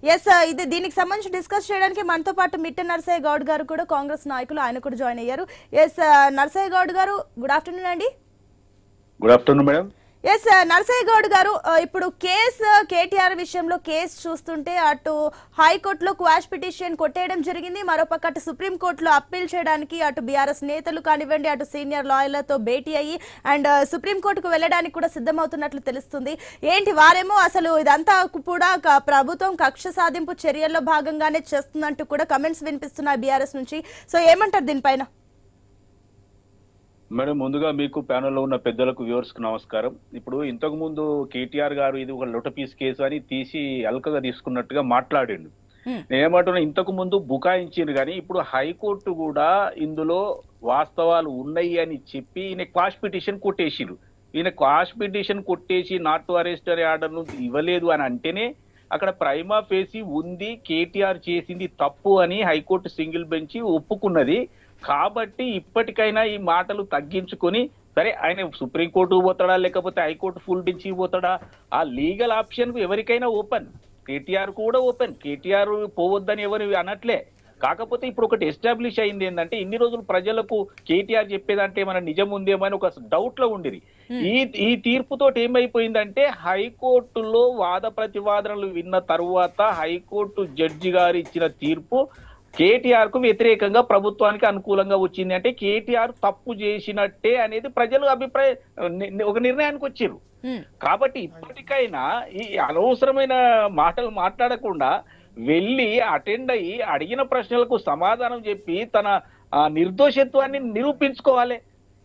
Yes ఇది దీనికి సంబంధించి డిస్కస్ చేయడానికి మనతో పాటు మిట్ట నరసయ్య గౌడ్ గారు కూడా కాంగ్రెస్ నాయకులు ఆయన కూడా జాయిన్ అయ్యారు. Yes Narasayya Goud garu, good afternoon అండి. Good afternoon madam. S Narasayya Goud garu, ఇప్పుడు కేసు కేటీఆర్ విషయంలో కేసు చూస్తుంటే అటు హైకోర్టులో క్వాష్ పిటిషన్ కొట్టేయడం జరిగింది, మరోపక్క అటు సుప్రీంకోర్టులో అప్పీల్ చేయడానికి అటు బీఆర్ఎస్ నేతలు కానివ్వండి అటు సీనియర్ లాయర్లతో భేటీ అయ్యి అండ్ సుప్రీంకోర్టుకు వెళ్ళడానికి కూడా సిద్ధమవుతున్నట్లు తెలుస్తుంది. ఏంటి వారేమో అసలు ఇదంతా కూడా ప్రభుత్వం కక్ష సాధింపు చర్యల్లో భాగంగానే చేస్తుందంటూ కూడా కమెంట్స్ వినిపిస్తున్నాయి బీఆర్ఎస్ నుంచి. సో ఏమంటారు దీనిపైన? మేడం, ముందుగా మీకు ప్యానెల్లో ఉన్న పెద్దలకు వ్యూవర్స్ కు నమస్కారం. ఇప్పుడు ఇంతకు ముందు కేటీఆర్ గారు ఇది ఒక లొటపీస్ కేసు అని తీసి అల్కగా తీసుకున్నట్టుగా మాట్లాడిండు. నేనేమంటున్నా, ఇంతకు ముందు బుకాయించారు కానీ ఇప్పుడు హైకోర్టు కూడా ఇందులో వాస్తవాలు ఉన్నాయి అని చెప్పి ఈయన క్వాష్ పిటిషన్ కొట్టేసిరు. ఈయన క్వాష్ పిటిషన్ కొట్టేసి నాట్ టు అరెస్ట్ అనే ఆర్డర్ ను ఇవ్వలేదు అని అంటేనే అక్కడ ప్రైమా ఫేసి ఉంది, కేటీఆర్ చేసింది తప్పు అని హైకోర్టు సింగిల్ బెంచ్ ఒప్పుకున్నది. కాబట్టి ఇప్పటికైనా ఈ మాటలు తగ్గించుకొని, సరే ఆయన సుప్రీంకోర్టు పోతాడా లేకపోతే హైకోర్టు ఫుల్ బెంచ్ పోతాడా, ఆ లీగల్ ఆప్షన్ ఎవరికైనా ఓపెన్, కేటీఆర్ కూడా ఓపెన్. కేటీఆర్ పోవద్దని ఎవరు అనట్లే. కాకపోతే ఇప్పుడు ఒకటి ఎస్టాబ్లిష్ అయింది ఏంటంటే, ఇన్ని రోజులు ప్రజలకు కేటీఆర్ చెప్పేదంటే మన నిజం ఉందేమో అని ఒక డౌట్ లో ఉండేది. ఈ తీర్పుతో ఏమైపోయిందంటే, హైకోర్టులో వాద ప్రతివాదనలు విన్న తరువాత హైకోర్టు జడ్జి గారు ఇచ్చిన తీర్పు కేటీఆర్ కు వ్యతిరేకంగా ప్రభుత్వానికి అనుకూలంగా వచ్చింది. అంటే కేటీఆర్ తప్పు చేసినట్టే అనేది ప్రజలు ఒక నిర్ణయానికి వచ్చారు. కాబట్టి ఇప్పటికైనా ఈ అనవసరమైన మాటలు మాట్లాడకుండా వెళ్ళి అటెండ్ అయ్యి అడిగిన ప్రశ్నలకు సమాధానం చెప్పి తన నిర్దోషత్వాన్ని నిరూపించుకోవాలి.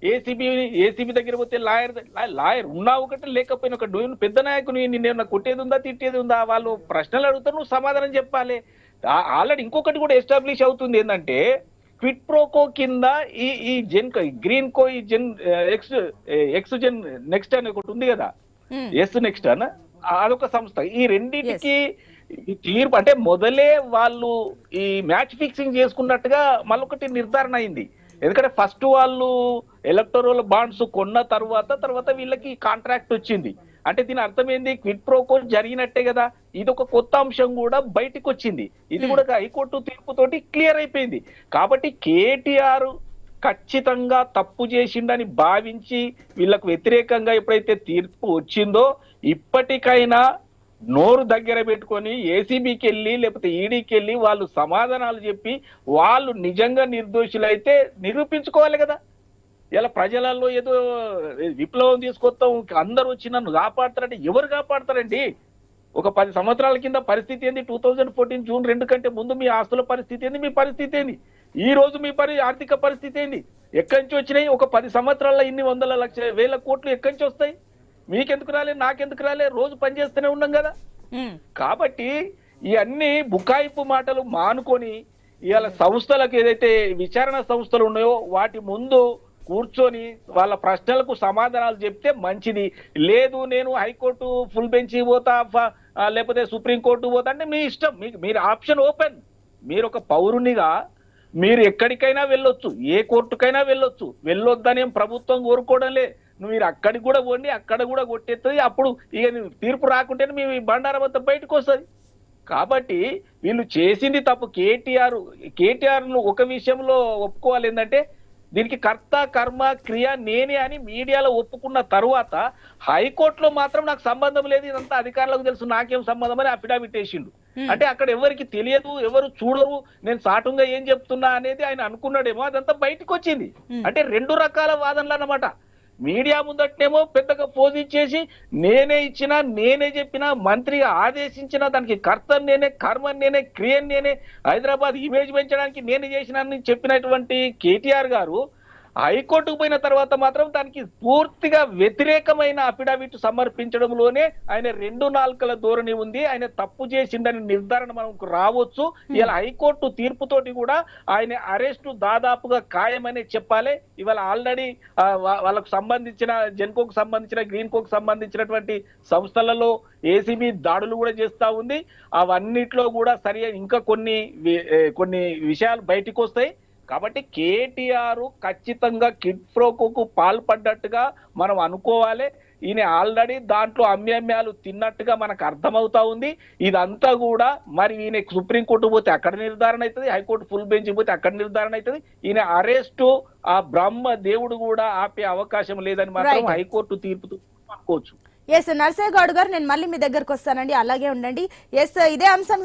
ఏసీబీ దగ్గర పోతే లాయర్ ఉన్నా ఒకటి లేకపోయినా ఒక పెద్ద నాయకుని నిన్న కొట్టేది ఉందా తిట్టేది ఉందా, వాళ్ళు ప్రశ్నలు అడుగుతారు, నువ్వు సమాధానం చెప్పాలి. ఆల్రెడీ ఇంకొకటి కూడా ఎస్టాబ్లిష్ అవుతుంది ఏంటంటే, క్విట్ ప్రోకో కింద ఈ జెన్ గ్రీన్ కో ఈ జెన్ ఎక్స్ జెన్ నెక్స్ట్ అని ఒకటి ఉంది కదా, ఎస్ నెక్స్ట్ అన్న అదొక సంస్థ. ఈ రెండింటికి తీర్పు అంటే మొదలే వాళ్ళు ఈ మ్యాచ్ ఫిక్సింగ్ చేసుకున్నట్టుగా మళ్ళొకటి నిర్ధారణ అయింది. ఎందుకంటే ఫస్ట్ వాళ్ళు ఎలక్టోరల్ బాండ్స్ కొన్న తర్వాత వీళ్ళకి కాంట్రాక్ట్ వచ్చింది. అంటే దీని అర్థం ఏంది, క్విట్ ప్రోకో జరిగినట్టే కదా. ఇది ఒక కొత్త అంశం కూడా బయటకు వచ్చింది. ఇది కూడా హైకోర్టు తీర్పుతోటి క్లియర్ అయిపోయింది. కాబట్టి కేటీఆర్ ఖచ్చితంగా తప్పు చేసిండని భావించి వీళ్ళకు వ్యతిరేకంగా ఎప్పుడైతే తీర్పు వచ్చిందో, ఇప్పటికైనా నోరు దగ్గర పెట్టుకొని ఏసీబీకి వెళ్ళి లేకపోతే ఈడీకి వెళ్ళి వాళ్ళు సమాధానాలు చెప్పి వాళ్ళు నిజంగా నిర్దోషులైతే నిరూపించుకోవాలి కదా. ఇలా ప్రజలలో ఏదో విప్లవం తీసుకొస్తాం, అందరూ వచ్చి నన్ను కాపాడతారంటే ఎవరు కాపాడతారండి? ఒక 10 సంవత్సరాల కింద పరిస్థితి ఏంది, 2014 జూన్ 2 కంటే ముందు మీ ఆస్తుల పరిస్థితి ఏంది, మీ పరిస్థితి ఏంది, ఈ రోజు మీ ఆర్థిక పరిస్థితి ఏంది, ఎక్కడి నుంచి వచ్చినాయి? ఒక 10 సంవత్సరాల్లో ఇన్ని వందల లక్షల వేల కోట్లు ఎక్కడి నుంచి వస్తాయి? మీకెందుకు రాలే, నాకెందుకు రాలే? రోజు పనిచేస్తూనే ఉన్నాం కదా. కాబట్టి ఇవన్నీ బుకాయింపు మాటలు మానుకొని ఇవాళ సంస్థలకు ఏదైతే విచారణ సంస్థలు ఉన్నాయో వాటి ముందు కూర్చొని వాళ్ళ ప్రశ్నలకు సమాధానాలు చెప్తే మంచిది. లేదు నేను హైకోర్టు ఫుల్ బెంచ్ పోతా లేకపోతే సుప్రీంకోర్టు పోతా అంటే మీ ఇష్టం, మీరు ఆప్షన్ ఓపెన్. మీరు ఒక పౌరునిగా మీరు ఎక్కడికైనా వెళ్ళొచ్చు, ఏ కోర్టుకైనా వెళ్ళొచ్చు. వెళ్ళొద్దనేం ప్రభుత్వం కోరుకోవడంలే. మీరు అక్కడికి కూడా పోండి, అక్కడ కూడా కొట్టేస్తుంది. అప్పుడు ఇక తీర్పు రాకుంటేనే మీ బండారం అంతా బయటకు వస్తుంది. కాబట్టి వీళ్ళు చేసింది తప్పు. కేటీఆర్ ను ఒక విషయంలో ఒప్పుకోవాలి, ఏంటంటే దీనికి కర్త కర్మ క్రియ నేనే అని మీడియాలో ఒప్పుకున్న తరువాత హైకోర్టులో మాత్రం నాకు సంబంధం లేదు, ఇదంతా అధికారులకు తెలుసు, నాకేం సంబంధం అని అఫిడవిట్ వేసిండు. అంటే అక్కడ ఎవరికి తెలియదు, ఎవరు చూడరు, నేను సాటుగా ఏం చెప్తున్నా అనేది ఆయన అనుకున్నాడేమో, అదంతా బయటకు వచ్చింది. అంటే 2 రకాల వాదనలు అన్నమాట. మీడియా ముందటనేమో పెద్దగా పోజ్ ఇచ్చేసి నేనే ఇచ్చినా, నేనే చెప్పినా, మంత్రిగా ఆదేశించిన దానికి కర్త నేనే, కర్మ నేనే, క్రియన్ నేనే, హైదరాబాద్ ఇమేజ్ పెంచడానికి నేను చేసినని చెప్పినటువంటి కేటీఆర్ గారు హైకోర్టుకు పోయిన తర్వాత మాత్రం దానికి పూర్తిగా వ్యతిరేకమైన అఫిడవిట్ సమర్పించడంలోనే ఆయన 2 నాలుకల ధోరణి ఉంది. ఆయన తప్పు చేసిందని నిర్ధారణ మనకు రావచ్చు. ఇలా హైకోర్టు తీర్పుతోటి కూడా ఆయన అరెస్టు దాదాపుగా ఖాయమని చెప్పాలి. ఇవాళ ఆల్రెడీ వాళ్ళకు సంబంధించిన జెన్కోకు సంబంధించిన గ్రీన్కోకు సంబంధించినటువంటి సంస్థలలో ఏసీబీ దాడులు కూడా చేస్తా ఉంది. అవన్నిట్లో కూడా ఇంకా కొన్ని విషయాలు బయటకు వస్తాయి. కాబట్టి కేటీఆర్ ఖచ్చితంగా కిడ్ ప్రోకోకు పాల్పడ్డట్టుగా మనం అనుకోవాలి. ఈయన ఆల్రెడీ దాంట్లో అమ్యాలు తిన్నట్టుగా మనకు అర్థమవుతా ఉంది. ఇదంతా కూడా మరి ఈయన సుప్రీంకోర్టు పోతే అక్కడ నిర్ధారణ అవుతుంది, హైకోర్టు ఫుల్ బెంచ్ పోతే అక్కడ నిర్ధారణ అవుతుంది. ఈయన అరెస్టు ఆ బ్రహ్మ దేవుడు కూడా ఆపే అవకాశం లేదని మాత్రం హైకోర్టు తీర్పుతో అనుకోవచ్చు. ఎస్ నర్సయ్య గౌడ్ గారు, నేను మళ్ళీ మీ దగ్గరకు వస్తానండి, అలాగే ఉండండి. ఎస్ ఇదే అంశం